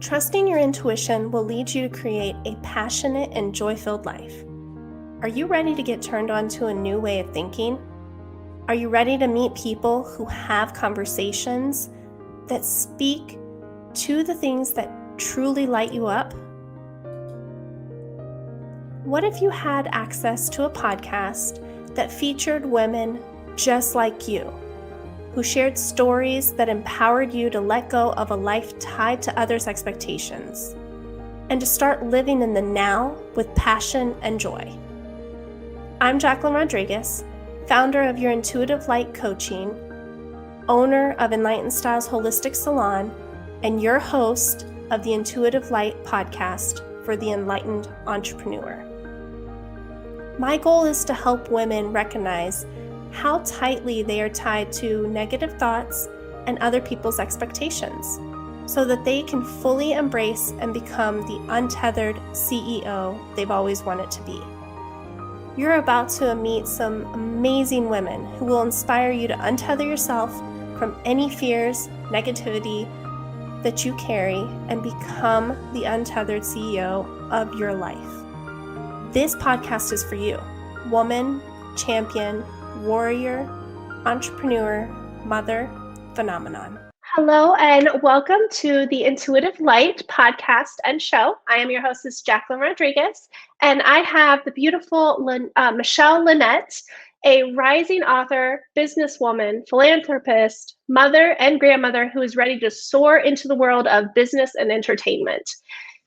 Trusting your intuition will lead you to create a passionate and joy-filled life. Are you ready to get turned on to a new way of thinking? Are you ready to meet people who have conversations that speak to the things that truly light you up? What if you had access to a podcast that featured women just like you, who shared stories that empowered you to let go of a life tied to others' expectations and to start living in the now with passion and joy? I'm Jacqueline Rodriguez, founder of Your Intuitive Light Coaching, owner of Enlightened Styles Holistic Salon, and your host of the Intuitive Light podcast for the enlightened entrepreneur. My goal is to help women recognize how tightly they are tied to negative thoughts and other people's expectations, so that they can fully embrace and become the untethered CEO they've always wanted to be. You're about to meet some amazing women who will inspire you to untether yourself from any fears, negativity that you carry and become the untethered CEO of your life. This podcast is for you, woman, champion, warrior, entrepreneur, mother, phenomenon. Hello and welcome to the Intuitive Light podcast and show. I am your hostess, Jacqueline Rodriguez, and I have the beautiful Michelle Lynette, a rising author, businesswoman, philanthropist, mother, and grandmother who is ready to soar into the world of business and entertainment.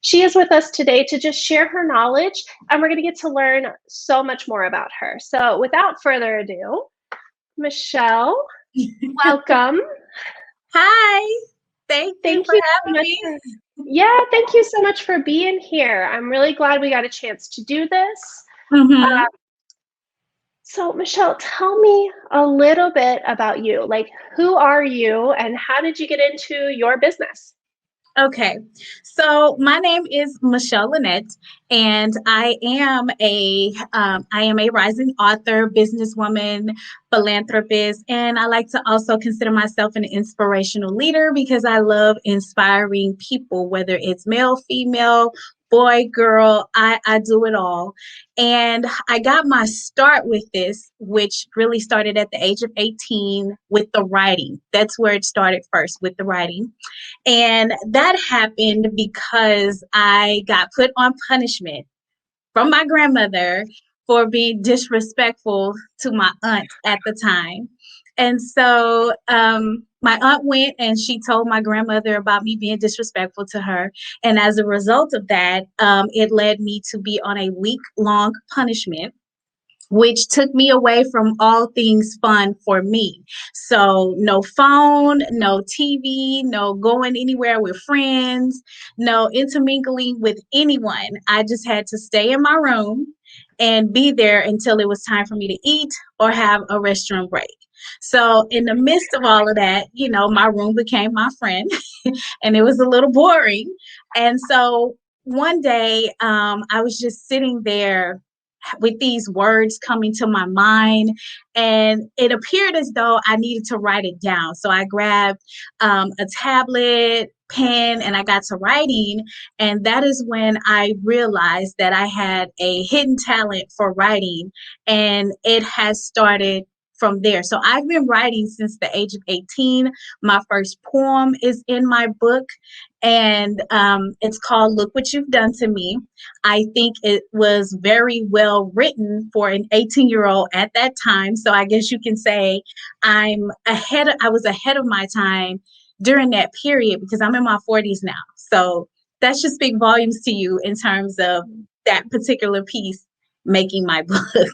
She is with us today to just share her knowledge, and we're going to get to learn so much more about her. So without further ado, Michelle, welcome. Hi, thank you for having me. Thank you so much for being here. I'm really glad we got a chance to do this. So Michelle, tell me a little bit about you. Like, who are you and how did you get into your business? Okay, so my name is Michelle Lynette, and I am a rising author, businesswoman, philanthropist, and I like to also consider myself an inspirational leader because I love inspiring people, whether it's male, female, boy, girl, I do it all. And I got my start with this, which really started at the age of 18 with the writing. That's where it started first, with the writing. And that happened because I got put on punishment from my grandmother for being disrespectful to my aunt at the time. And so my aunt went and she told my grandmother about me being disrespectful to her. And as a result of that, it led me to be on a week-long punishment, which took me away from all things fun for me. So no phone, no TV, no going anywhere with friends, no intermingling with anyone. I just had to stay in my room and be there until it was time for me to eat or have a restroom break. So in the midst of all of that, my room became my friend and it was a little boring. And so one day I was just sitting there with these words coming to my mind, and it appeared as though I needed to write it down. So I grabbed a tablet, pen, and I got to writing, and that is when I realized that I had a hidden talent for writing, and it has started from there. So I've been writing since the age of 18. My first poem is in my book, and it's called Look What You've Done to Me. I think it was very well written for an 18-year-old at that time. So I guess you can say I was ahead of my time during that period because I'm in my 40s now. So that should speak volumes to you in terms of that particular piece making my book.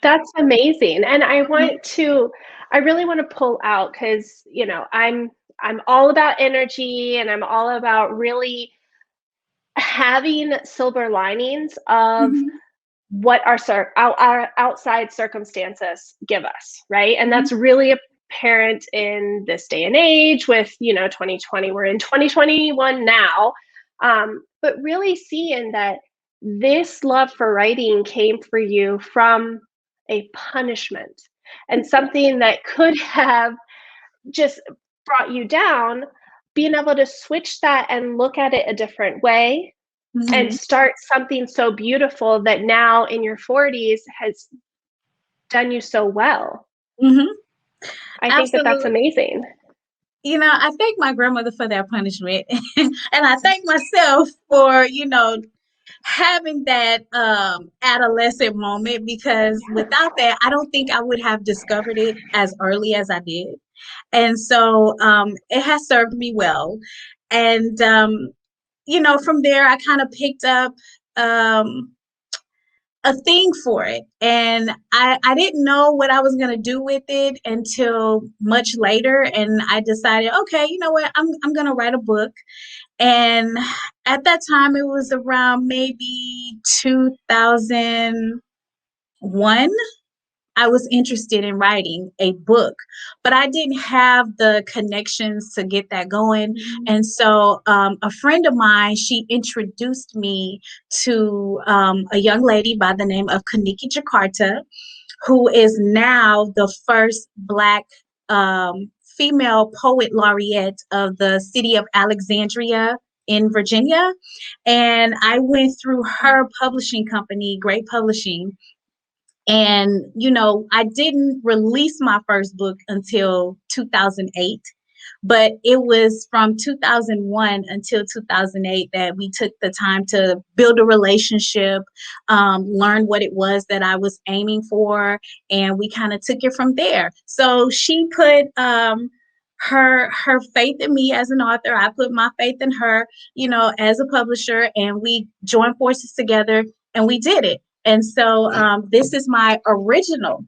That's amazing. And I really want to pull out because, I'm all about energy and I'm all about really having silver linings of what our outside circumstances give us, right? And that's really apparent in this day and age with, 2020. We're in 2021 now, but really seeing that this love for writing came for you from a punishment and something that could have just brought you down, being able to switch that and look at it a different way and Mm-hmm. start something so beautiful that now in your 40s has done you so well. Mm-hmm. I think that that's Absolutely. amazing. I thank my grandmother for that punishment. And I thank myself for, having that adolescent moment, because without that, I don't think I would have discovered it as early as I did. And so it has served me well. And, from there, I kind of picked up um, a thing for it. And I didn't know what I was going to do with it until much later. And I decided, okay, you know what? I'm going to write a book. And at that time, it was around maybe 2001. I was interested in writing a book, but I didn't have the connections to get that going. And so a friend of mine, she introduced me to a young lady by the name of Kaniki Jakarta, who is now the first Black female poet laureate of the city of Alexandria in Virginia. And I went through her publishing company, Great Publishing. And, I didn't release my first book until 2008. But it was from 2001 until 2008 that we took the time to build a relationship, learn what it was that I was aiming for, and we kind of took it from there. So she put her faith in me as an author. I put my faith in her, as a publisher, and we joined forces together and we did it. And so this is my original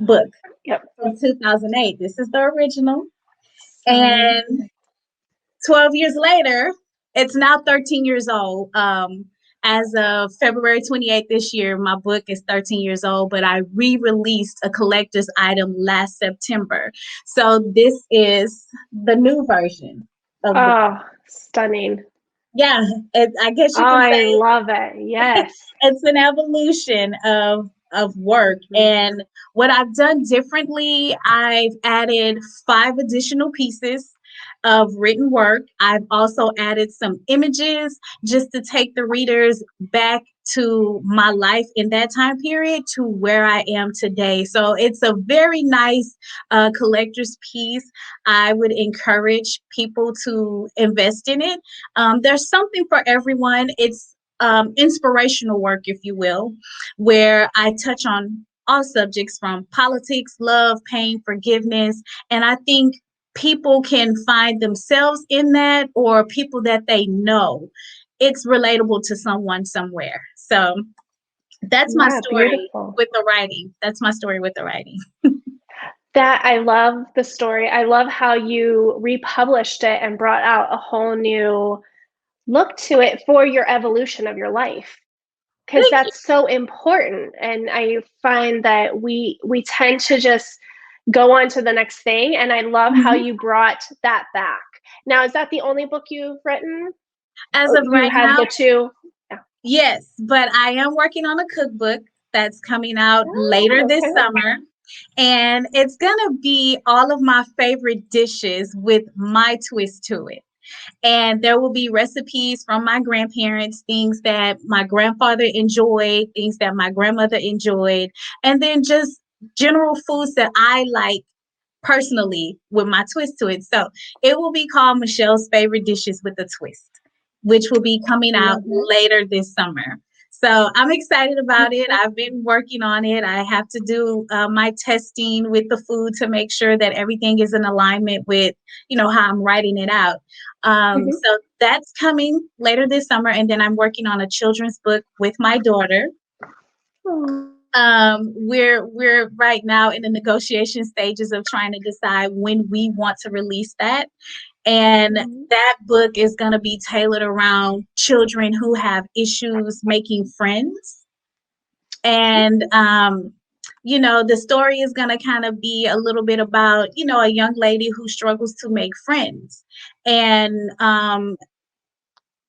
book Yep. from 2008. This is the original. Stunning. And 12 years later, it's now 13 years old. As of February 28th this year, my book is 13 years old, but I re-released a collector's item last September. So this is the new version of the book. Oh, stunning. Yeah, I guess Oh, you can I say love it. Yes. it's an evolution of work. And what I've done differently, I've added 5 additional pieces of written work. I've also added some images just to take the readers back to my life in that time period to where I am today. So it's a very nice collector's piece. I would encourage people to invest in it. There's something for everyone. It's inspirational work, if you will, where I touch on all subjects from politics, love, pain, forgiveness. And I think people can find themselves in that, or people that they know. It's relatable to someone somewhere. So that's my Yeah, story beautiful. with the writing. That's my story with the writing. That I love the story. I love how you republished it and brought out a whole new look to it for your evolution of your life, because Thank you. that's so important. And I find that we tend to just go on to the next thing, and I love how Mhm. you brought that back. Now, is that the only book you've written? As Or of you right have now, the two? Yeah. yes, but I am working on a cookbook that's coming out later Oh, this okay. summer. And it's going to be all of my favorite dishes with my twist to it. And there will be recipes from my grandparents, things that my grandfather enjoyed, things that my grandmother enjoyed, and then just general foods that I like personally with my twist to it. So it will be called Michelle's Favorite Dishes with a Twist, which will be coming out Love it. later this summer. So I'm excited about it. I've been working on it. I have to do my testing with the food to make sure that everything is in alignment with, how I'm writing it out. Mhm. So that's coming later this summer. And then I'm working on a children's book with my daughter. Oh. We're right now in the negotiation stages of trying to decide when we want to release that. And Mhm. that book is going to be tailored around children who have issues making friends. And, the story is going to kind of be a little bit about, a young lady who struggles to make friends. And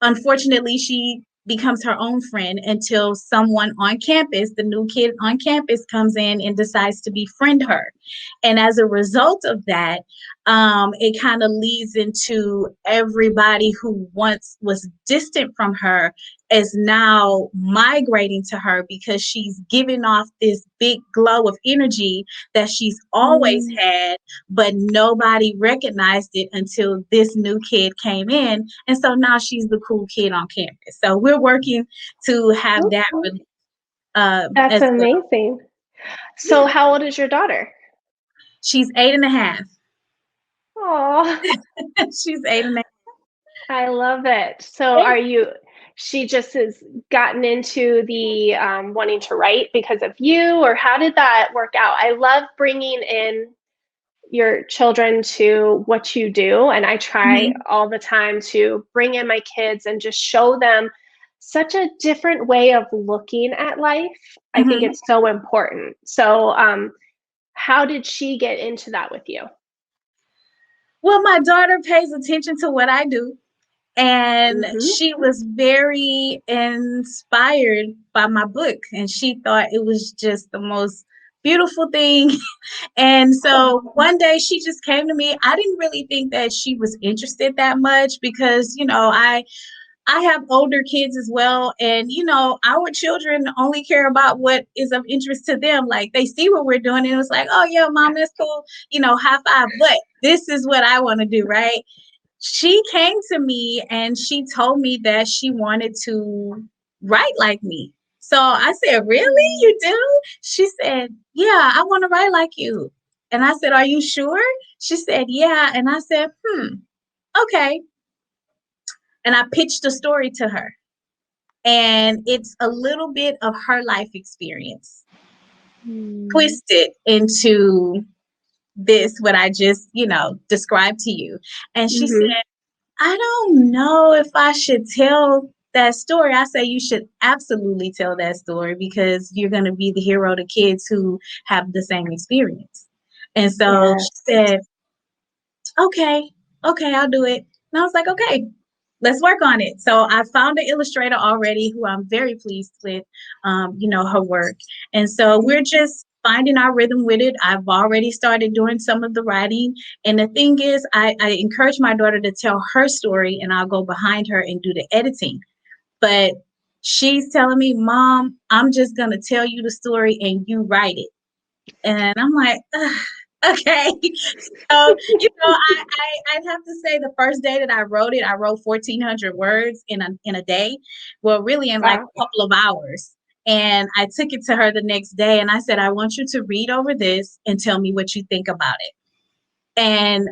unfortunately, she becomes her own friend until someone on campus, the new kid on campus, comes in and decides to befriend her. And as a result of that, it kind of leads into everybody who once was distant from her is now migrating to her because she's giving off this big glow of energy that she's always Mm. had, but nobody recognized it until this new kid came in. And so now she's the cool kid on campus. So we're working to have that Okay. That's as well. amazing. So Yeah, how old is your daughter? she's 8.5. Oh, She's 8.5. I love it. So she just has gotten into the wanting to write because of you, or how did that work out? I love bringing in your children to what you do. And I try Mhm. all the time to bring in my kids and just show them such a different way of looking at life. I think Mhm. it's so important. So, how did she get into that with you? Well, my daughter pays attention to what I do, and Mm-hmm. she was very inspired by my book, and she thought it was just the most beautiful thing. And so one day she just came to me. I didn't really think that she was interested that much because, I have older kids as well. And, our children only care about what is of interest to them. Like they see what we're doing and it was like, oh, yeah, mom, that's cool. High five. But this is what I want to do. Right. She came to me and she told me that she wanted to write like me. So I said, really? You do? She said, yeah, I want to write like you. And I said, are you sure? She said, yeah. And I said, okay. And I pitched a story to her. And it's a little bit of her life experience Mm-hmm. twisted into this, what I just, described to you. And she said, I don't know if I should tell that story. I say you should absolutely tell that story because you're going to be the hero to kids who have the same experience. And so she Yes. said, okay, okay, I'll do it. And I was like, okay, let's work on it. So I found an illustrator already who I'm very pleased with, her work. And so we're just finding our rhythm with it. I've already started doing some of the writing. And the thing is, I encourage my daughter to tell her story and I'll go behind her and do the editing. But she's telling me, Mom, I'm just going to tell you the story and you write it. And I'm like, "Ugh, okay." So, I'd have to say the first day that I wrote it, I wrote 1,400 words in a day. Well, really in like Wow. a couple of hours. And I took it to her the next day and I said, I want you to read over this and tell me what you think about it. And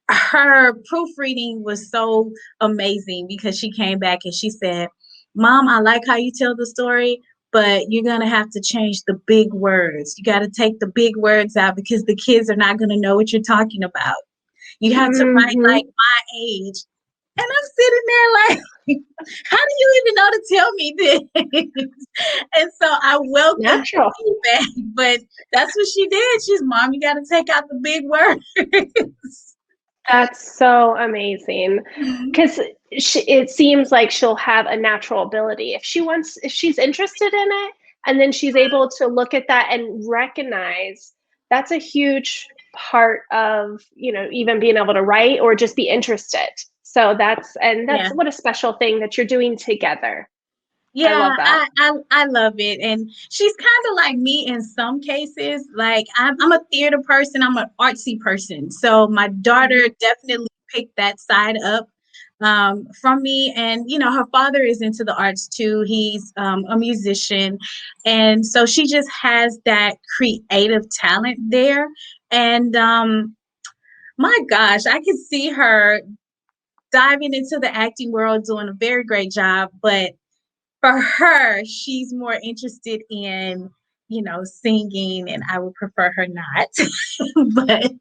her proofreading was so amazing because she came back and she said, Mom, I like how you tell the story, but you're going to have to change the big words. You got to take the big words out because the kids are not going to know what you're talking about. You have to write like Mm-hmm. my age. And I'm sitting there like, how do you even know to tell me this? And so I welcome the Natural. feedback, but that's what she did. She's, Mom, you got to take out the big words. That's so amazing Mhm. because it seems like she'll have a natural ability if she's interested in it, and then she's able to look at that and recognize that's a huge part of even being able to write or just be interested. So that's Yeah. what a special thing that you're doing together. I Yeah, love that. I love it. And she's kind of like me in some cases. Like I'm a theater person, I'm an artsy person. So my daughter Mhm. definitely picked that side up from me. And, her father is into the arts too. He's a musician. And so she just has that creative talent there. And my gosh, I can see her diving into the acting world, doing a very great job. But for her, she's more interested in, singing, and I would prefer her not. But,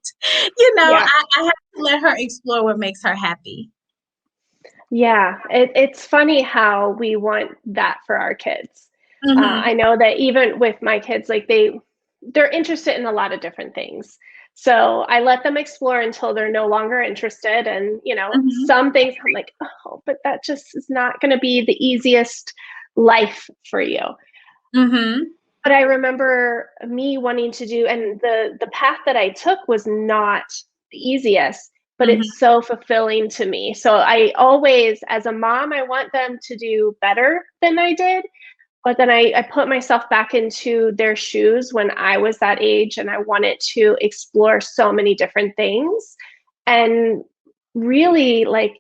Yeah. I have to let her explore what makes her happy. Yeah, it's funny how we want that for our kids. Mhm, I know that even with my kids, like they're interested in a lot of different things. So I let them explore until they're no longer interested. And mhm, some things I'm like, oh, but that just is not going to be the easiest life for you. mhm, But I remember me wanting to do, and the path that I took was not the easiest, but Mhm. it's so fulfilling to me. So I always, as a mom, I want them to do better than I did. But then I put myself back into their shoes when I was that age, and I wanted to explore so many different things and really like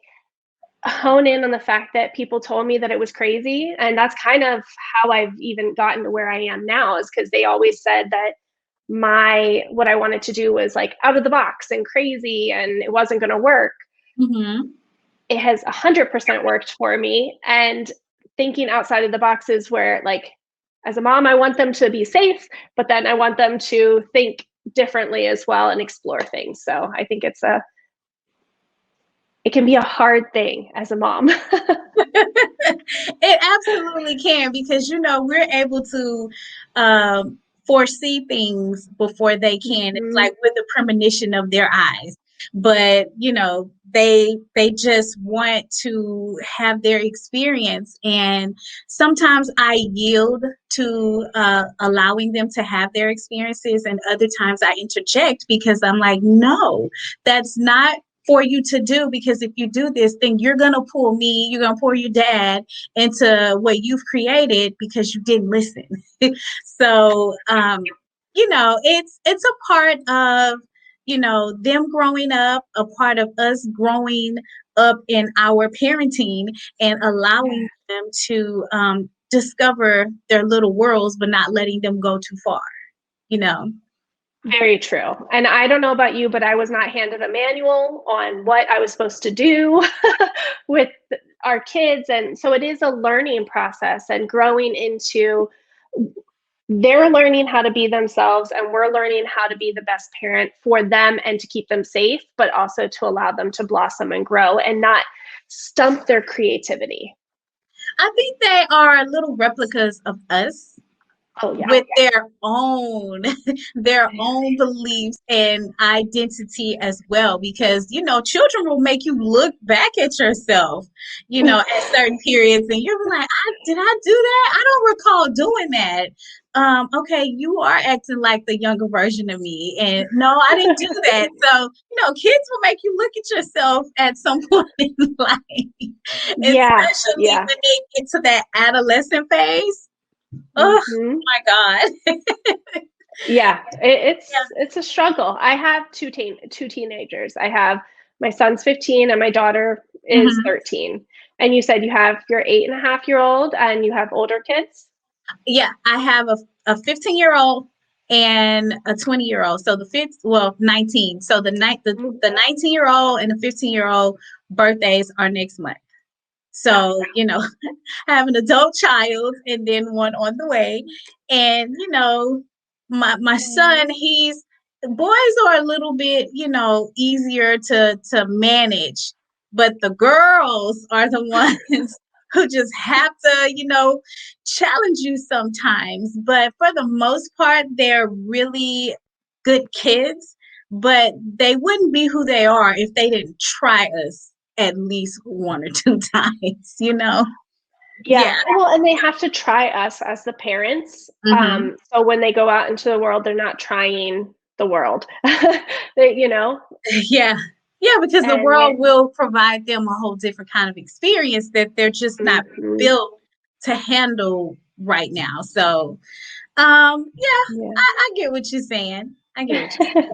hone in on the fact that people told me that it was crazy. And that's kind of how I've even gotten to where I am now, is because they always said that what I wanted to do was like out of the box and crazy and it wasn't going to work. Mhm. It has 100% worked for me. And thinking outside of the box is where, like, as a mom, I want them to be safe, but then I want them to think differently as well and explore things. So I think it can be a hard thing as a mom. It absolutely can, because we're able to foresee things before they can. It's Mhm. like with the premonition of their eyes. But they just want to have their experience, and sometimes I yield to allowing them to have their experiences, and other times I interject because I'm like, no, that's not for you to do, because if you do this, then you're going to pull me, you're going to pull your dad into what you've created because you didn't listen. So it's a part of them growing up, a part of us growing up in our parenting, and allowing them to discover their little worlds, but not letting them go too far you know Very true. And I don't know about you, but I was not handed a manual on what I was supposed to do with our kids. And so it is a learning process and growing into, they're learning how to be themselves and we're learning how to be the best parent for them and to keep them safe, but also to allow them to blossom and grow and not stump their creativity. I think they are little replicas of us, Oh yeah. with their own their own beliefs and identity as well, because children will make you look back at yourself at certain periods, and you're like, did I do that? I don't recall doing that. Okay, you are acting like the younger version of me, and no, I didn't do that. So kids will make you look at yourself at some point in life, Yeah. especially Yeah. when they get to that adolescent phase. Oh Hmm. my God. Yeah, Yeah. it's a struggle. I have two teenagers. I have my son's 15 and my daughter is Mhm. 13. And you said you have your 8.5-year-old and you have older kids? Yeah, I have a 15-year-old and a 20-year-old. So the fifth, well, 19. So Mm. the 19-year-old and the 15-year-old birthdays are next month. So, I have an adult child and then one on the way. And, my son, boys are a little bit, easier to manage, but the girls are the ones who just have to, challenge you sometimes. But for the most part, they're really good kids, but they wouldn't be who they are if they didn't try us at least one or two times. Yeah. Yeah. Well, and they have to try us as the parents. Hmm. So when they go out into the world, they're not trying the world. they. Yeah. Yeah, because the And world will provide them a whole different kind of experience that they're just not mhm, built to handle right now. So, yeah, yeah. I get what you're saying. I get what you're saying.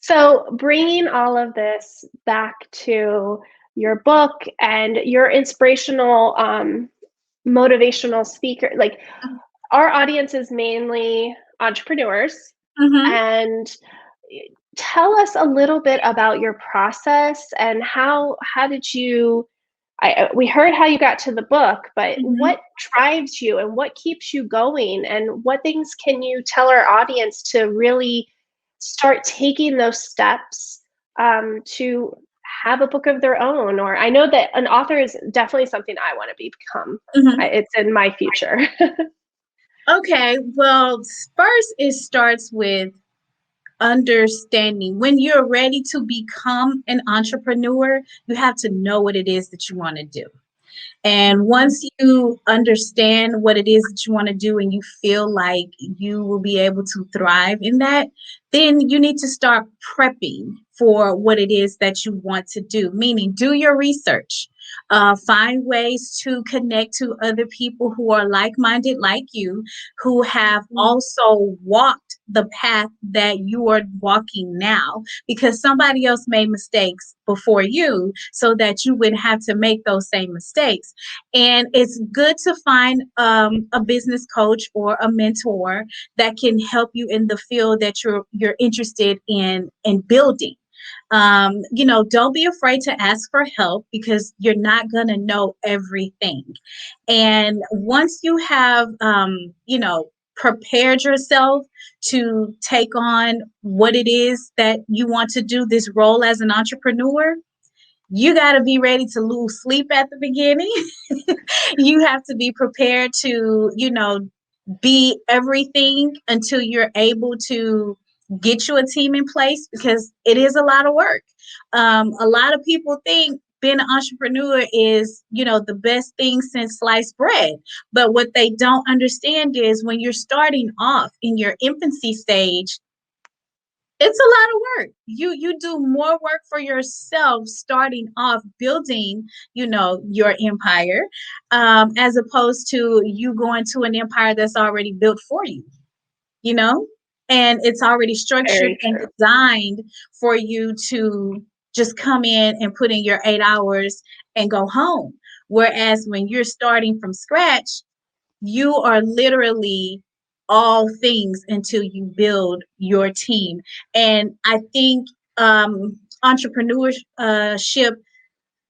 So, bringing all of this back to your book and your inspirational, motivational speaker, like our audience is mainly entrepreneurs. Hmm. And tell us a little bit about your process and how did you, we heard how you got to the book, but Hmm. what drives you and what keeps you going, and what things can you tell our audience to really start taking those steps to have a book of their own? Or I know that an author is definitely something I want to become. Hmm. It's in my future. Okay, well, first it starts with understanding. When you're ready to become an entrepreneur, you have to know what it is that you want to do. And once you understand what it is that you want to do and you feel like you will be able to thrive in that, then you need to start prepping for what it is that you want to do, meaning do your research. Find ways to connect to other people who are like minded like you, who have also walked the path that you are walking now, because somebody else made mistakes before you so that you wouldn't have to make those same mistakes. And it's good to find a business coach or a mentor that can help you in the field that you're interested in building. Don't be afraid to ask for help because you're not going to know everything. And once you have, prepared yourself to take on what it is that you want to do, this role as an entrepreneur, you got to be ready to lose sleep at the beginning. You have to be prepared to, be everything until you're able to get you a team in place, because it is a lot of work. A lot of people think being an entrepreneur is, the best thing since sliced bread. But what they don't understand is when you're starting off in your infancy stage, it's a lot of work. You do more work for yourself starting off building, your empire, as opposed to you going to an empire that's already built for you, you know, and it's already structured Very and true. designed for you to just come in and put in your 8 hours and go home. Whereas when you're starting from scratch, you are literally all things until you build your team. And I think entrepreneurship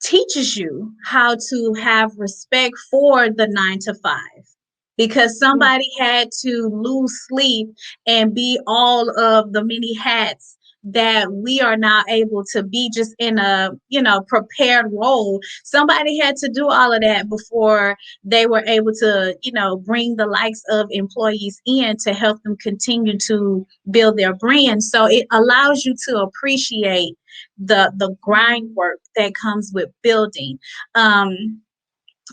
teaches you how to have respect for the 9 to 5, because Yeah. somebody had to lose sleep and be all of the many hats that we are now able to be just in a prepared role. Somebody had to do all of that before they were able to bring the likes of employees in to help them continue to build their brand. So it allows you to appreciate the grind work that comes with building. Um,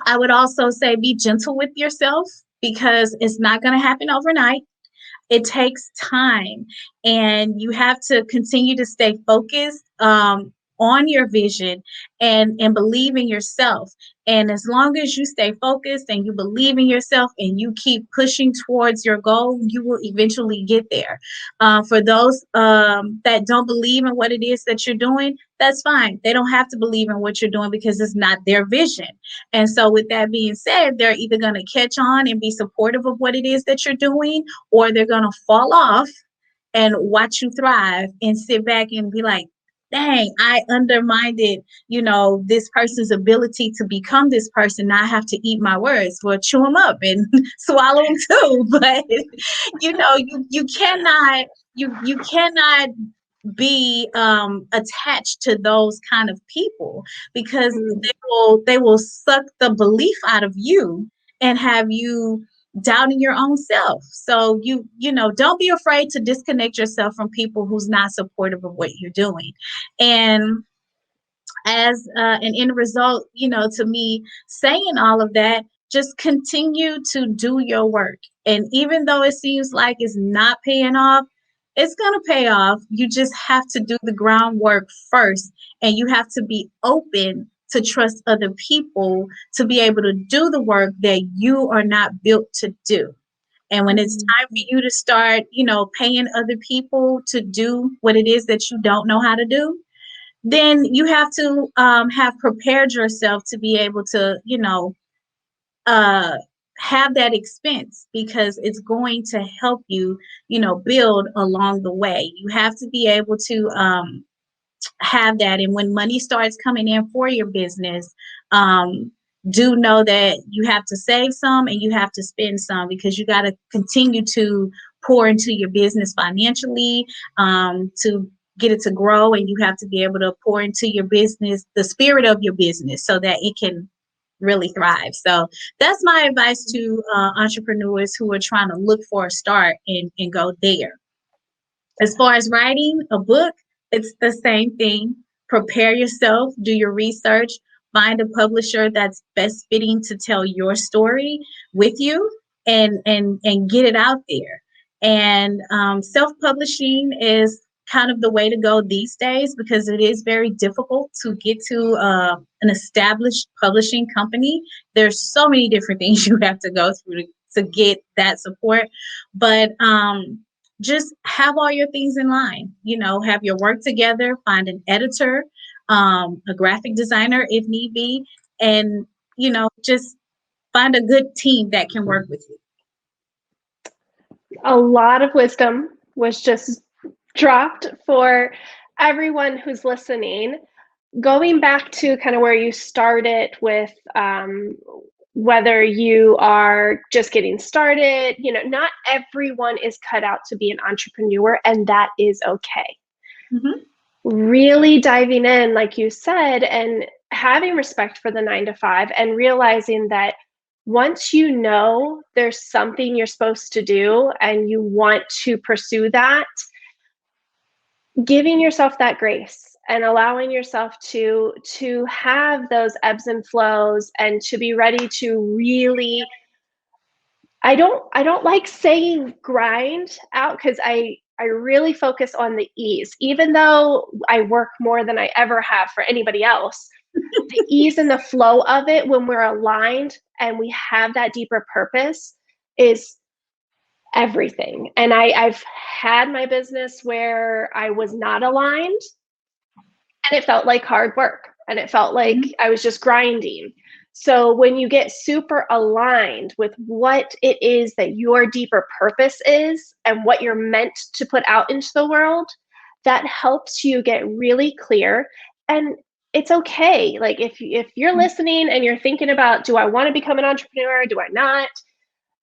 I would also say be gentle with yourself, because it's not going to happen overnight. It takes time, and you have to continue to stay focused on your vision and believe in yourself. And as long as you stay focused and you believe in yourself and you keep pushing towards your goal, you will eventually get there. For those that don't believe in what it is that you're doing, that's fine. They don't have to believe in what you're doing because it's not their vision. And so with that being said, they're either going to catch on and be supportive of what it is that you're doing, or they're going to fall off and watch you thrive and sit back and be like, dang, I undermined, this person's ability to become this person. Now I have to eat my words. Well, chew them up and swallow them too. But you cannot be attached to those kind of people, because Mm. they will suck the belief out of you and have you doubting your own self. So don't be afraid to disconnect yourself from people who's not supportive of what you're doing. And as an end result, to me saying all of that, just continue to do your work. And even though it seems like it's not paying off, it's going to pay off. You just have to do the groundwork first, and you have to be open to trust other people to be able to do the work that you are not built to do. And when it's Mm. time for you to start, paying other people to do what it is that you don't know how to do, then you have to have prepared yourself to be able to, uh, have that expense, because it's going to help you, build along the way. You have to be able to have that. And when money starts coming in for your business, um, do know that you have to save some and you have to spend some, because you got to continue to pour into your business financially, to get it to grow. And you have to be able to pour into your business, the spirit of your business, so that it can really thrive. So that's my advice to entrepreneurs who are trying to look for a start and go there. As far as writing a book, it's the same thing. Prepare yourself, do your research, find a publisher that's best fitting to tell your story with you, and get it out there. And self-publishing is kind of the way to go these days, because it is very difficult to get to an established publishing company. There's so many different things you have to go through to get that support. But just have all your things in line. Have your work together, find an editor, a graphic designer if need be, and just find a good team that can work with you. A lot of wisdom was just dropped for everyone who's listening. Going back to kind of where you started with whether you are just getting started, not everyone is cut out to be an entrepreneur, and that is okay. Mm-hmm. Really diving in, like you said, and having respect for the 9-to-5, and realizing that once you know there's something you're supposed to do and you want to pursue that, giving yourself that grace and allowing yourself to have those ebbs and flows, and to be ready to really, I don't like saying grind out, because I really focus on the ease. Even though I work more than I ever have for anybody else, the ease and the flow of it, when we're aligned and we have that deeper purpose, is everything. And I've had my business where I was not aligned, and it felt like hard work, and it felt like I was just grinding. So when you get super aligned with what it is that your deeper purpose is and what you're meant to put out into the world, that helps you get really clear. And it's okay. Like if you're listening and you're thinking about, do I want to become an entrepreneur? Do I not?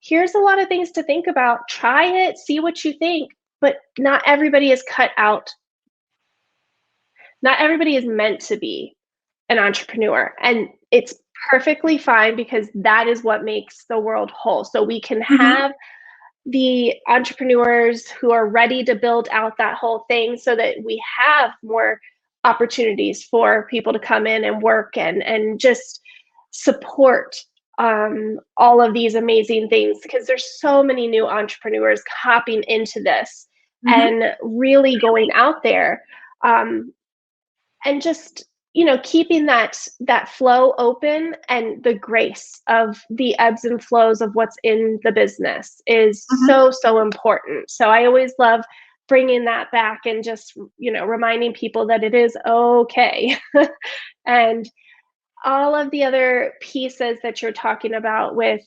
Here's a lot of things to think about. Try it, see what you think, but not everybody is cut out. Not everybody is meant to be an entrepreneur, and it's perfectly fine, because that is what makes the world whole. So we can have the entrepreneurs who are ready to build out that whole thing, so that we have more opportunities for people to come in and work and just support all of these amazing things, because there's so many new entrepreneurs hopping into this and really going out there, and just keeping that flow open, and the grace of the ebbs and flows of what's in the business is so important. So I always love bringing that back, and just reminding people that it is okay. And all of the other pieces that you're talking about with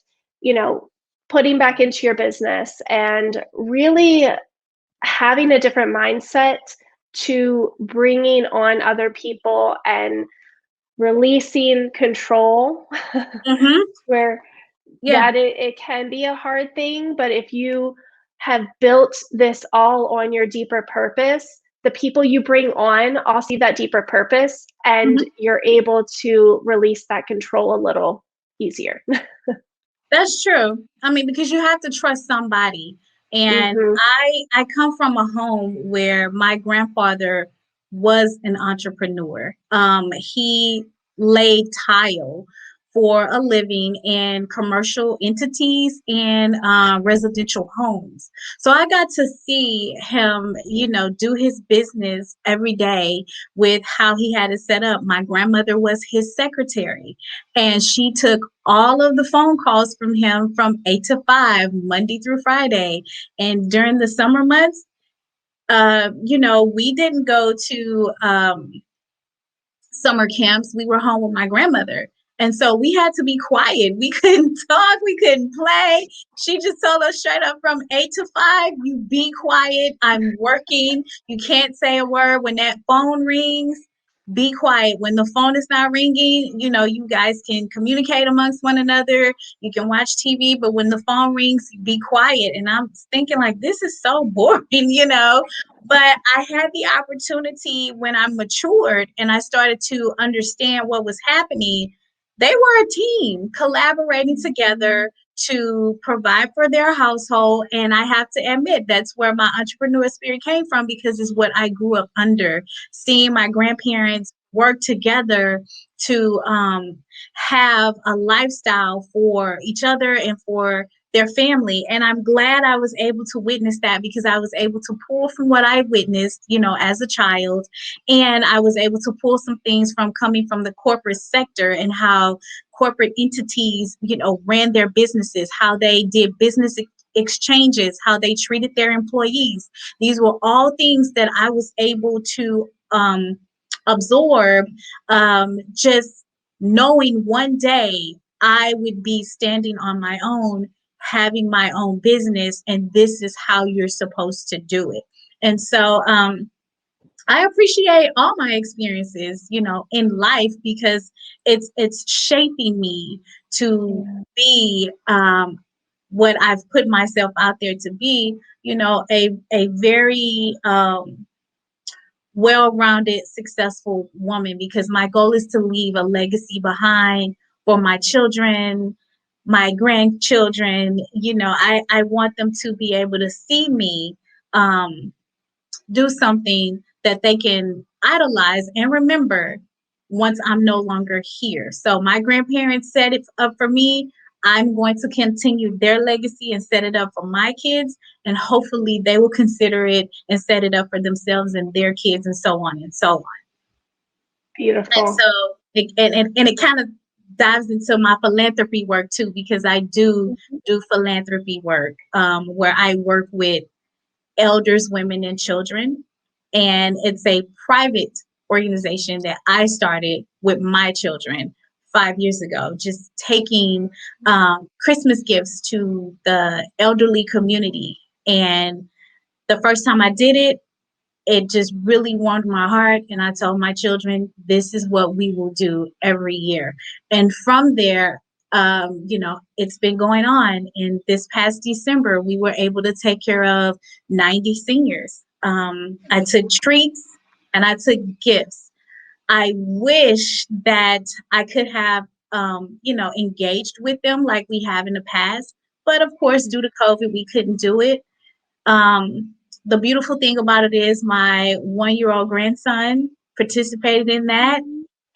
putting back into your business, and really having a different mindset to bringing on other people and releasing control, where that it can be a hard thing. But if you have built this all on your deeper purpose, the people you bring on all see that deeper purpose, and you're able to release that control a little easier. That's true. I mean, because you have to trust somebody. And I come from a home where my grandfather was an entrepreneur. He laid tile for a living in commercial entities and residential homes. So I got to see him, do his business every day with how he had it set up. My grandmother was his secretary, and she took all of the phone calls from him from 8 to 5, Monday through Friday. And during the summer months, we didn't go to summer camps. We were home with my grandmother. And so we had to be quiet. We couldn't talk. We couldn't play. She just told us straight up from 8 to 5, you be quiet. I'm working. You can't say a word. When that phone rings, be quiet. When the phone is not ringing, you guys can communicate amongst one another. You can watch TV, but when the phone rings, be quiet. And I'm thinking like, this is so boring, But I had the opportunity when I matured and I started to understand what was happening. They were a team collaborating together to provide for their household. And I have to admit, that's where my entrepreneur spirit came from, because it's what I grew up under, seeing my grandparents work together to have a lifestyle for each other and for their family. And I'm glad I was able to witness that, because I was able to pull from what I witnessed, as a child. And I was able to pull some things from coming from the corporate sector and how corporate entities, ran their businesses, how they did business exchanges, how they treated their employees. These were all things that I was able to absorb, just knowing one day I would be standing on my own, having my own business, and this is how you're supposed to do it. And so I appreciate all my experiences, in life, because it's shaping me to be what I've put myself out there to be, a very well-rounded, successful woman, because my goal is to leave a legacy behind for my children, my grandchildren. I want them to be able to see me do something that they can idolize and remember once I'm no longer here. So my grandparents set it up for me. I'm going to continue their legacy and set it up for my kids, and hopefully they will consider it and set it up for themselves and their kids, and so on and so on. And Beautiful. so it kind of dives into my philanthropy work too, because I do philanthropy work, where I work with elders, women, and children. And it's a private organization that I started with my children 5 years ago, just taking Christmas gifts to the elderly community. And the first time I did it, it just really warmed my heart. And I told my children, this is what we will do every year. And from there, it's been going on. And this past December, we were able to take care of 90 seniors. I took treats and I took gifts. I wish that I could have, engaged with them like we have in the past. But of course, due to COVID, we couldn't do it. Um, the beautiful thing about it is my 1-year-old grandson participated in that.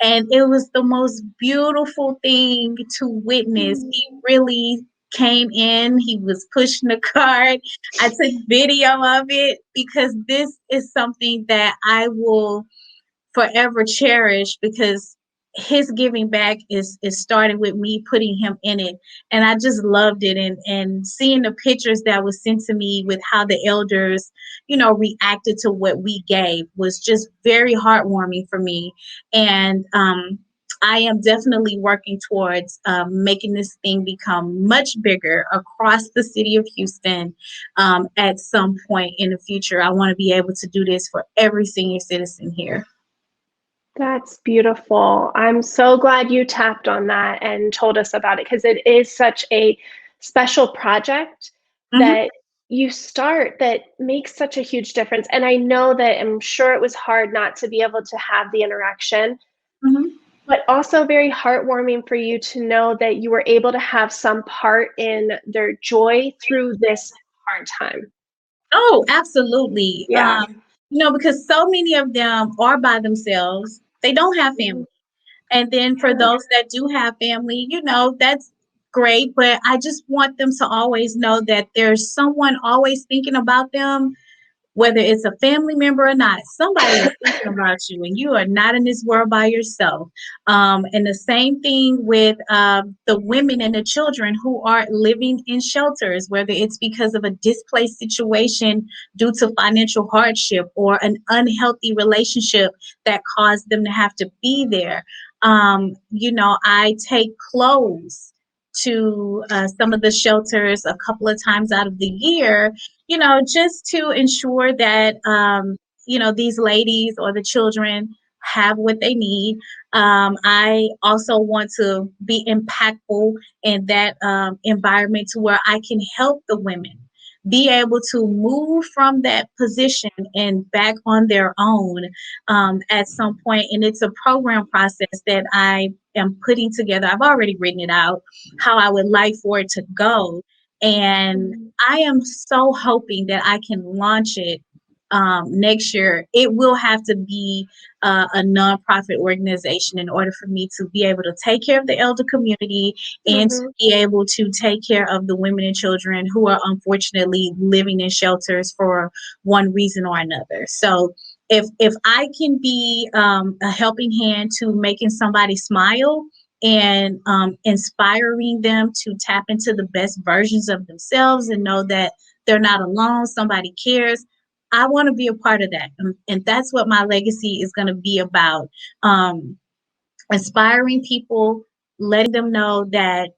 And it was the most beautiful thing to witness. He really came in, he was pushing the cart. I took video of it, because this is something that I will forever cherish, because his giving back is starting with me putting him in it. And I just loved it. And seeing the pictures that was sent to me with how the elders, reacted to what we gave was just very heartwarming for me. And I am definitely working towards making this thing become much bigger across the city of Houston. At some point in the future, I want to be able to do this for every senior citizen here. That's beautiful. I'm so glad you tapped on that and told us about it, because it is such a special project Mm-hmm. that you start that makes such a huge difference. And I know that I'm sure it was hard not to be able to have the interaction, Mm-hmm. but also very heartwarming for you to know that you were able to have some part in their joy through this hard time. Oh, absolutely. Yeah. Because so many of them are by themselves. They don't have family. And then for those that do have family, that's great. But I just want them to always know that there's someone always thinking about them, whether it's a family member or not. Somebody is thinking about you, and you are not in this world by yourself. And the same thing with the women and the children who are living in shelters, whether it's because of a displaced situation due to financial hardship or an unhealthy relationship that caused them to have to be there. I take clothes to some of the shelters a couple of times out of the year, just to ensure that, these ladies or the children have what they need. I also want to be impactful in that environment, to where I can help the women be able to move from that position and back on their own at some point. And it's a program process that I am putting together. I've already written it out, how I would like for it to go. And I am so hoping that I can launch it next year, it will have to be a nonprofit organization in order for me to be able to take care of the elder community and to Mm-hmm. be able to take care of the women and children who are unfortunately living in shelters for one reason or another. So if I can be a helping hand to making somebody smile and inspiring them to tap into the best versions of themselves and know that they're not alone, somebody cares. I want to be a part of that. And that's what my legacy is going to be about. Um, Inspiring people, letting them know that,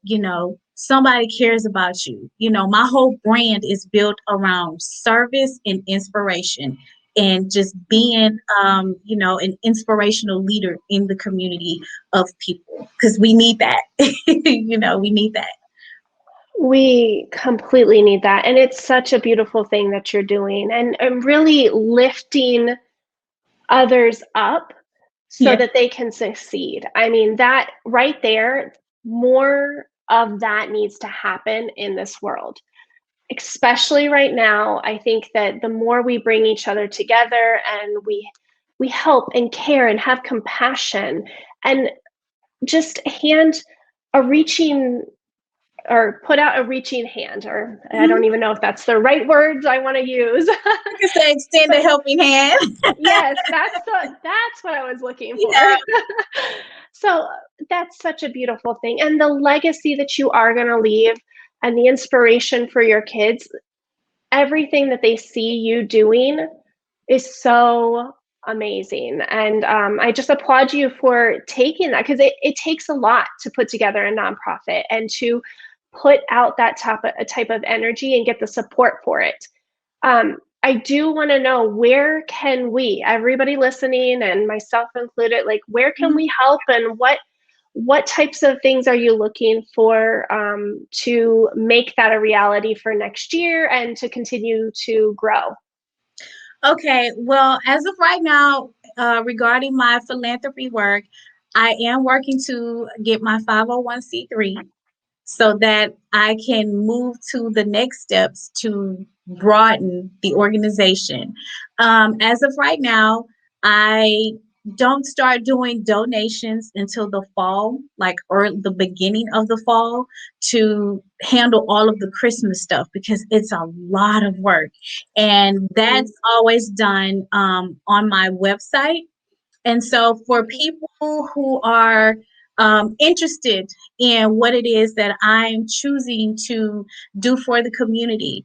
somebody cares about you. My whole brand is built around service and inspiration and just being, an inspirational leader in the community of people because we need that. We need that. We completely need that. And it's such a beautiful thing that you're doing and really lifting others up so Yeah. that they can succeed. I mean, that right there, more of that needs to happen in this world, especially right now. I think that the more we bring each other together and we help and care and have compassion and just hand a reaching or put out a reaching hand, or I don't Mhm. even know if that's the right words I want to use. You can say extend a But helping hand. yes, that's what I was looking for. Yeah. So that's such a beautiful thing. And the legacy that you are going to leave and the inspiration for your kids, everything that they see you doing is so amazing. And I just applaud you for taking that because it takes a lot to put together a nonprofit and to put out that type of energy and get the support for it. I do want to know, where can we, everybody listening and myself included, like where can Mhm. we help and what types of things are you looking for to make that a reality for next year and to continue to grow? Okay, well, as of right now, regarding my philanthropy work, I am working to get my 501(c)(3) so that I can move to the next steps to broaden the organization. As of right now, I don't start doing donations until the fall, like or the beginning of the fall, to handle all of the Christmas stuff because it's a lot of work. And that's always done on my website. And so, for people who are interested in what it is that I'm choosing to do for the community,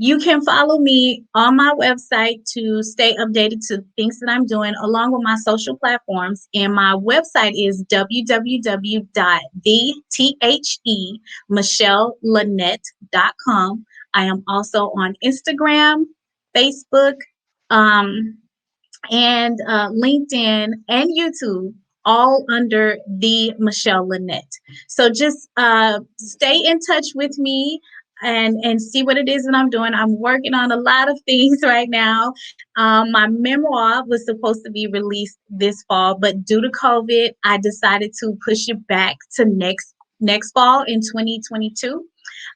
you can follow me on my website to stay updated to things that I'm doing, along with my social platforms. And my website is www.themichelleLynette.com. I am also on Instagram, Facebook, um, and LinkedIn and YouTube, all under the Michelle Lynette. So just stay in touch with me and see what it is that I'm doing. I'm working on a lot of things right now. My memoir was supposed to be released this fall, but due to COVID, I decided to push it back to next fall in 2022.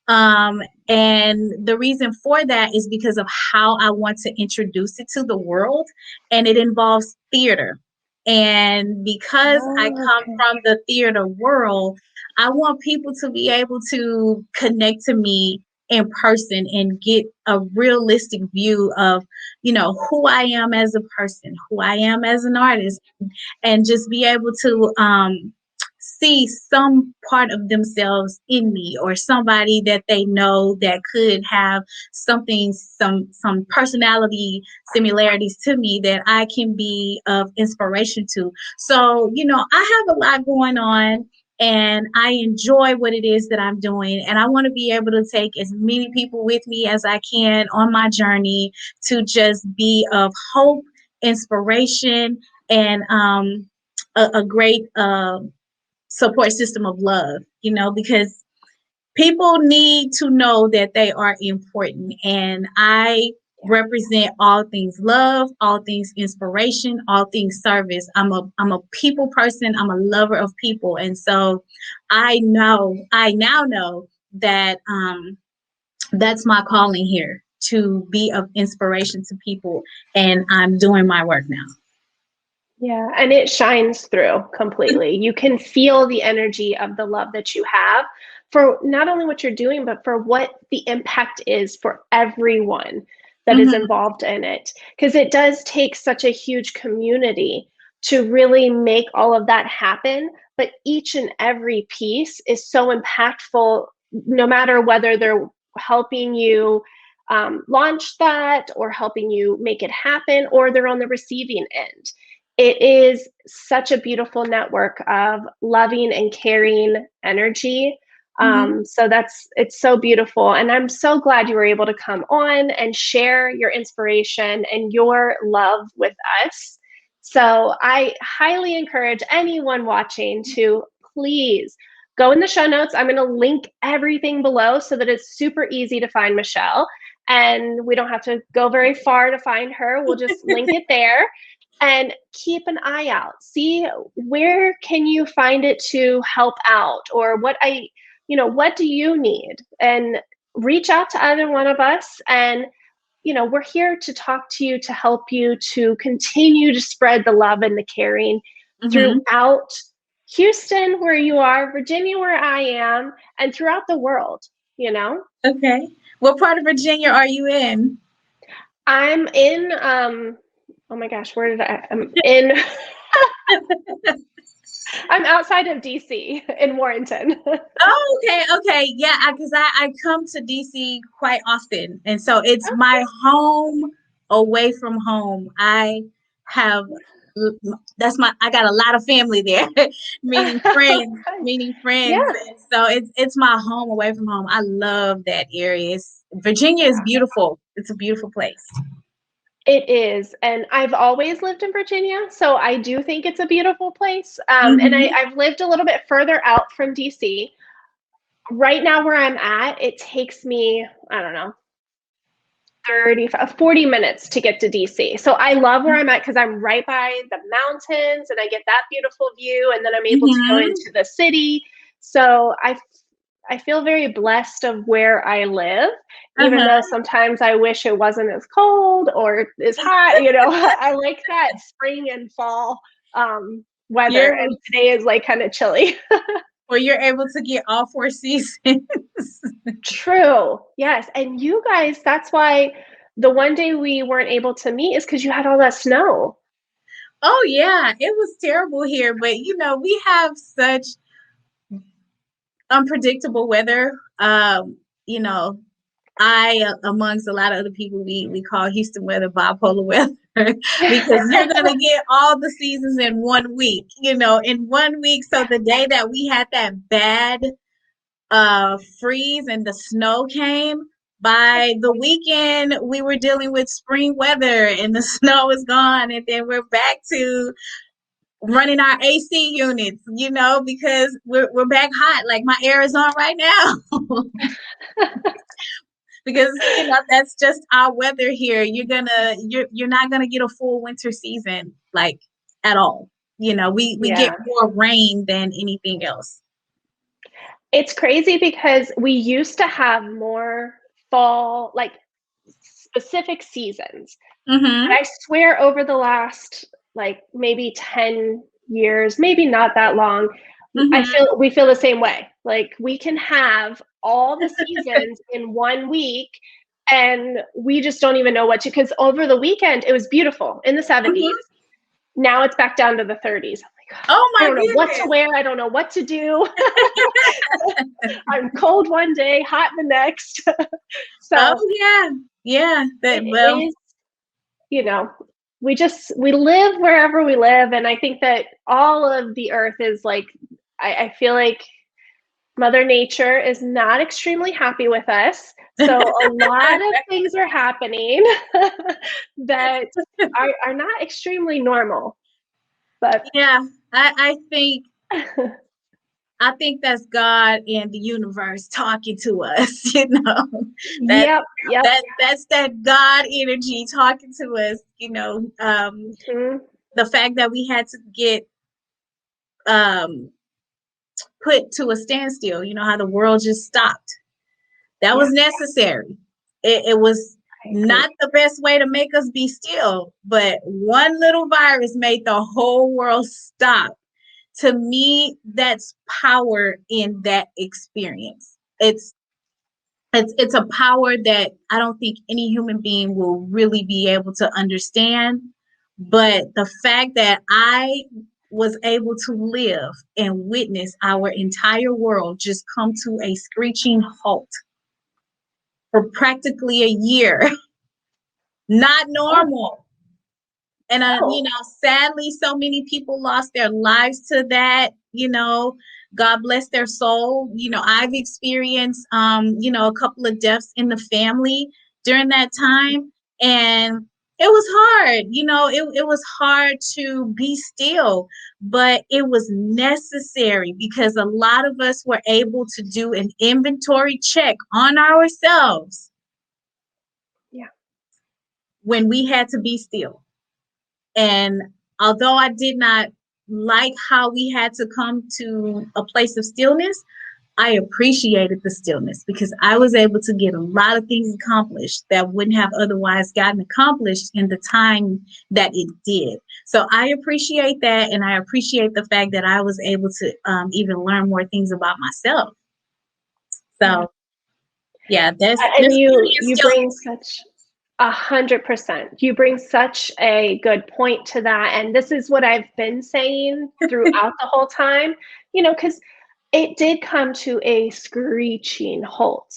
And the reason for that is because of how I want to introduce it to the world, and it involves theater. And because I Oh, come okay. from the theater world, I want people to be able to connect to me in person and get a realistic view of, who I am as a person, who I am as an artist, and just be able to see some part of themselves in me or somebody that they know that could have something, some personality similarities to me that I can be of inspiration to. So, I have a lot going on and I enjoy what it is that I'm doing. And I want to be able to take as many people with me as I can on my journey to just be of hope, inspiration, and a great support system of love, because people need to know that they are important. And I represent all things love, all things inspiration, all things service. I'm a people person. I'm a lover of people. And so I now know that that's my calling here to be of inspiration to people, and I'm doing my work now. Yeah, and it shines through completely. You can feel the energy of the love that you have for not only what you're doing, but for what the impact is for everyone that is Mm-hmm. involved in it. Because it does take such a huge community to really make all of that happen. But each and every piece is so impactful, no matter whether they're helping you launch that or helping you make it happen, or they're on the receiving end. It is such a beautiful network of loving and caring energy. Mm-hmm. So it's so beautiful. And I'm so glad you were able to come on and share your inspiration and your love with us. So I highly encourage anyone watching to please go in the show notes. I'm going to link everything below so that it's super easy to find Michelle. And we don't have to go very far to find her. We'll just link it there. And keep an eye out. See where can you find it to help out, or what do you need? And reach out to either one of us. And we're here to talk to you, to help you to continue to spread the love and the caring Mm-hmm. throughout Houston, where you are, Virginia, where I am, and throughout the world. Okay. What part of Virginia are you in? I'm in oh my gosh, I'm in I'm outside of DC in Warrenton. Oh, okay. Yeah, because I come to DC quite often. And so it's my home away from home. Have I got a lot of family there, meaning friends, meaning Yeah, friends. And so it's my home away from home. I love that area. Virginia is beautiful. It's a beautiful place. it is. And I've always lived in Virginia, so I do think it's a beautiful place. And Mm-hmm. I've lived a little bit further out from DC. Right now, where I'm at, it takes me, I don't know, 40 minutes to get to DC. So I love where I'm at because I'm right by the mountains and I get that beautiful view, and then I'm able to go Mm-hmm. into the city. So I feel very blessed of where I live, even though Uh-huh. sometimes I wish it wasn't as cold or as hot. I like that spring and fall weather, You're and today is like kind of chilly. you're able to get all four seasons. True. Yes. And you guys, that's why the one day we weren't able to meet is because you had all that snow. Oh yeah, it was terrible here, but we have such unpredictable weather. You know, amongst a lot of other people, we call Houston weather bipolar weather because you're gonna get all the seasons in one week. In one week. So the day that we had that bad freeze and the snow came, by the weekend we were dealing with spring weather and the snow is gone, and then we're back to running our AC units, because we're back hot. Like my air is on right now. Because that's just our weather here. You're not gonna get a full winter season like at all. We get Yeah. more rain than anything else. It's crazy because we used to have more fall, like specific seasons. But Mm-hmm. I swear over the last like maybe 10 years, maybe not that long, Mm-hmm. we feel the same way. Like we can have all the seasons in one week and we just don't even know because over the weekend it was beautiful in the 70s. Mm-hmm. Now it's back down to the 30s. I'm like, Oh I my don't know what to goodness. wear. I don't know what to do. I'm cold one day, hot the next. So Oh yeah. Yeah. it is, you know, we live wherever we live. And I think that all of the earth is like, I feel like Mother Nature is not extremely happy with us. So a lot of things are happening that are not extremely normal. But Yeah. I think that's God and the universe talking to us, that yep, yep. that's that God energy talking to us, Mhm. the fact that we had to get um put to a standstill, how the world just stopped. That Yeah. was necessary. It was I Not agree. the best way to make us be still, but one little virus made the whole world stop. To me, that's power in that experience. It's a power that I don't think any human being will really be able to understand. But the fact that I was able to live and witness our entire world just come to a screeching halt for practically a year, not Yeah. normal. And No. sadly, so many people lost their lives to that. God bless their soul. I've experienced a couple of deaths in the family during that time, and it was hard. It was hard to be still, but it was necessary because a lot of us were able to do an inventory check on ourselves Yeah. when we had to be still. And although I did not like how we had to come to a place of stillness, I appreciated the stillness because I was able to get a lot of things accomplished that wouldn't have otherwise gotten accomplished in the time that it did. So I appreciate that. And I appreciate the fact that I was able to even learn more things about myself. Yeah. So, yeah, And there's you plenty of you still. bring such 100%. You bring such a good point to that. And this is what I've been saying throughout the whole time, because it did come to a screeching halt.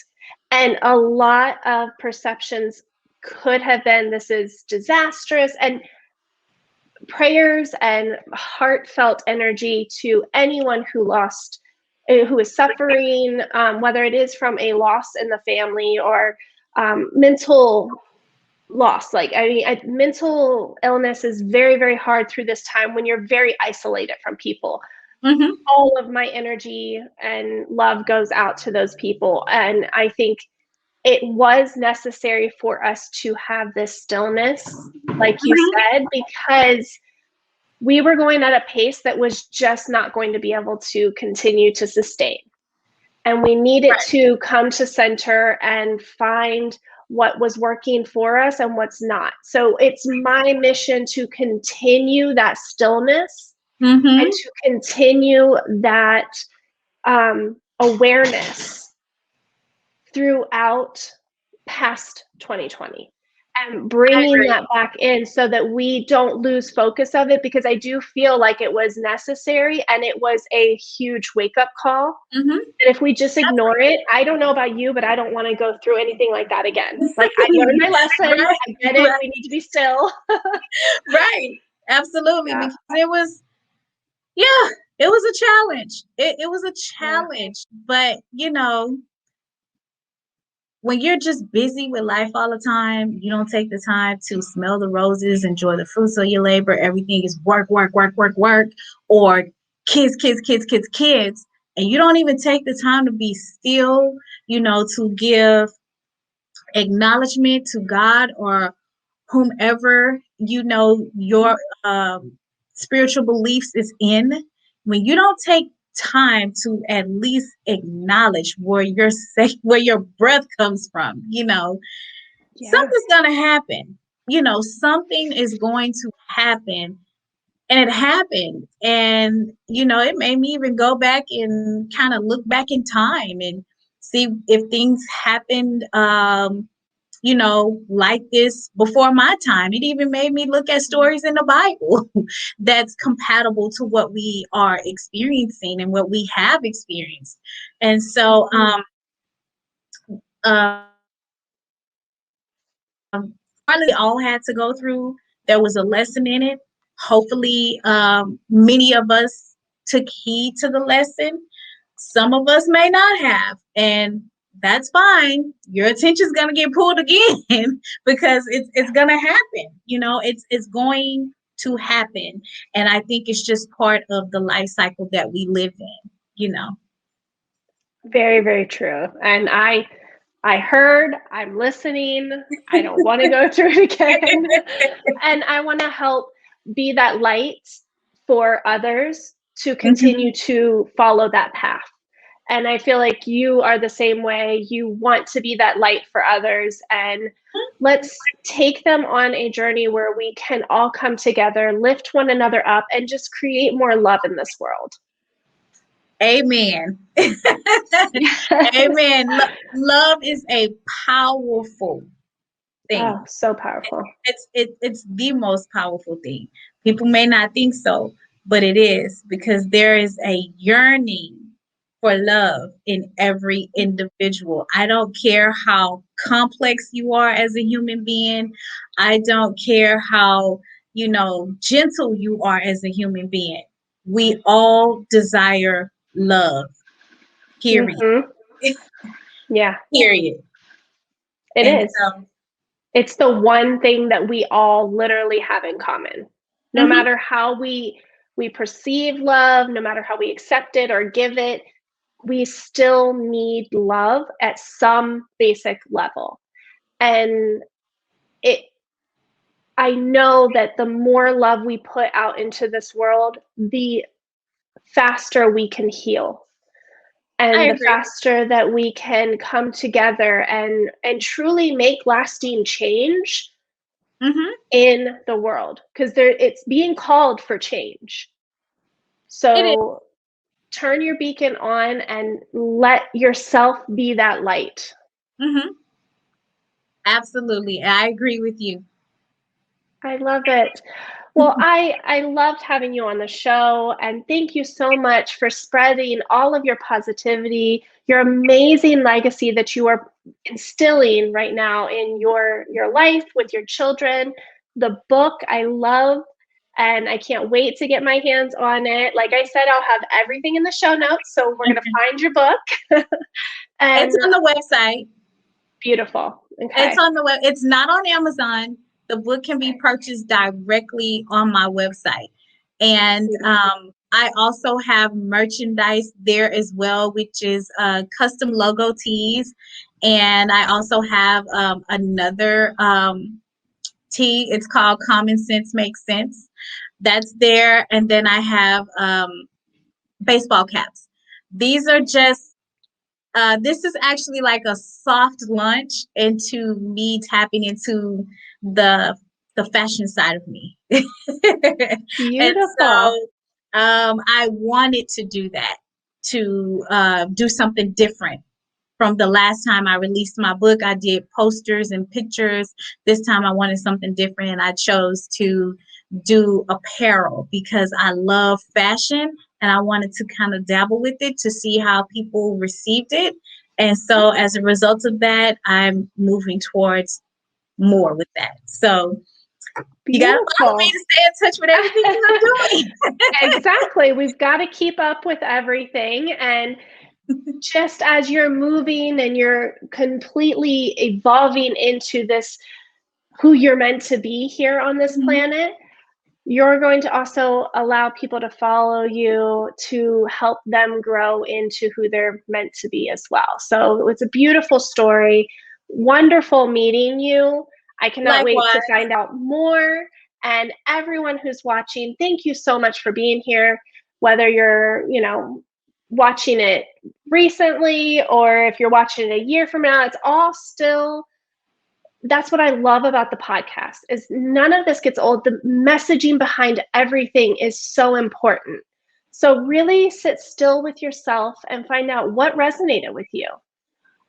And a lot of perceptions could have been this is disastrous. And prayers and heartfelt energy to anyone who is suffering, whether it is from a loss in the family or mental loss. Like, I mean, mental illness is very, very hard through this time when you're very isolated from people. Mm-hmm. All of my energy and love goes out to those people. And I think it was necessary for us to have this stillness, like you Mm-hmm. said, because we were going at a pace that was just not going to be able to continue to sustain. And we needed Right. to come to center and find what was working for us and what's not. So it's my mission to continue that stillness and Mm-hmm. to continue that awareness throughout past 2020 and I bringing agree. that back in so that we don't lose focus of it, because I do feel like it was necessary and it was a huge wake up call. Mm-hmm. And if we just ignore it, I don't know about you, but I don't want to go through anything like that again. Like, I learned my lesson. Right. I get it. Right. We need to be still. Right. Absolutely. Yeah. Because yeah, it was a challenge. It was a Yeah. challenge. But, when you're just busy with life all the time, you don't take the time to smell the roses, enjoy the fruits of your labor. Everything is work, work, work, work, work, or kids, kids, kids, kids, kids. And you don't even take the time to be still, to give acknowledgement to God or whomever your spiritual beliefs is in. When you don't take time to at least acknowledge where your breath comes from, Yeah. something's gonna happen. Something is going to happen. And it happened. And it made me even go back and kind of look back in time and see if things happened like this before my time. It even made me look at stories in the Bible that's compatible to what we are experiencing and what we have experienced. And so, partly all had to go through, there was a lesson in it. Hopefully, many of us took heed to the lesson. Some of us may not have, and that's fine. Your attention's gonna get pulled again because it's gonna happen. It's going to happen, and I think it's just part of the life cycle that we live in. Very, very true. And I heard, I'm listening. I don't want to go through it again. And I want to help be that light for others to Mhm. continue to follow that path. And I feel like you are the same way. You want to be that light for others. And let's take them on a journey where we can all come together, lift one another up, and just create more love in this world. Amen. Amen. Love is a powerful thing. Oh, so powerful. It's the most powerful thing. People may not think so, but it is, because there is a yearning for love in every individual. I don't care how complex you are as a human being. I don't care how, gentle you are as a human being. We all desire love. Period. Mm-hmm. Yeah. Period. It And is. so, It's the one thing that we all literally have in common. No mhm. matter how we perceive love, no matter how we accept it or give it, we still need love at some basic level. And I know that the more love we put out into this world, the faster we can heal. I And the agree. faster that we can come together and truly make lasting change Mm-hmm. in the world, because it's being called for change. It is. So turn your beacon on and let yourself be that light. Mm-hmm. Absolutely. I agree with you. I love it. Well, I loved having you on the show, and thank you so much for spreading all of your positivity, your amazing legacy that you are instilling right now in your life with your children. The book I love, and I can't wait to get my hands on it. Like I said, I'll have everything in the show notes, so we're going to find your book. And It's on the website. beautiful. Okay. It's on the web. It's not on Amazon. The book can be purchased directly on my website. And I also have merchandise there as well, which is custom logo tees. And I also have another tee. It's called Common Sense Makes Sense. That's there. And then I have baseball caps. These are just this is actually like a soft launch into me tapping into the fashion side of me. And Beautiful. so I wanted to do that, to do something different. From the last time I released my book, I did posters and pictures. This time I wanted something different, and I chose to do apparel because I love fashion and I wanted to kind of dabble with it to see how people received it. And so as a result of that, I'm moving towards more with that. So you got to follow me to stay in touch with everything I'm doing. Exactly. We've got to keep up with everything. And just as you're moving and you're completely evolving into this, who you're meant to be here on this planet, you're going to also allow people to follow you to help them grow into who they're meant to be as well. So it's a beautiful story. Wonderful meeting you. I cannot wait to find out more. And everyone who's watching, thank you so much for being here. Whether you're, watching it recently or if you're watching it a year from now, it's all still, that's what I love about the podcast, is none of this gets old. The messaging behind everything is so important. So really sit still with yourself and find out what resonated with you.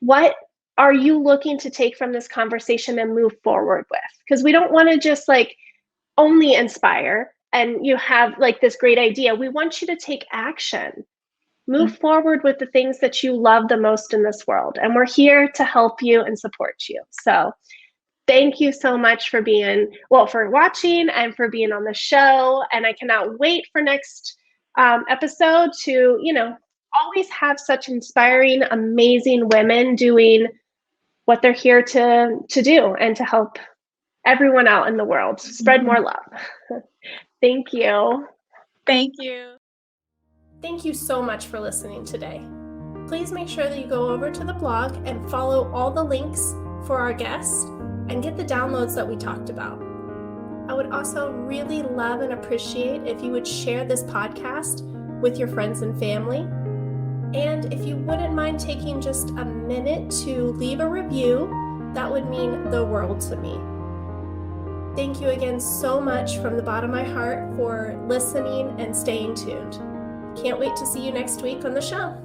What are you looking to take from this conversation and move forward with? Because we don't want to just like only inspire and you have like this great idea. We want you to take action. Move forward with the things that you love the most in this world. And we're here to help you and support you. So thank you so much for for watching and for being on the show. And I cannot wait for next episode to, always have such inspiring, amazing women doing what they're here to do and to help everyone out in the world. Spread more love. Thank you. Thank you. Thank you so much for listening today. Please make sure that you go over to the blog and follow all the links for our guests and get the downloads that we talked about. I would also really love and appreciate if you would share this podcast with your friends and family. And if you wouldn't mind taking just a minute to leave a review That would mean the world to me. Thank you again so much from the bottom of my heart for listening and staying tuned. Can't wait to see you next week on the show.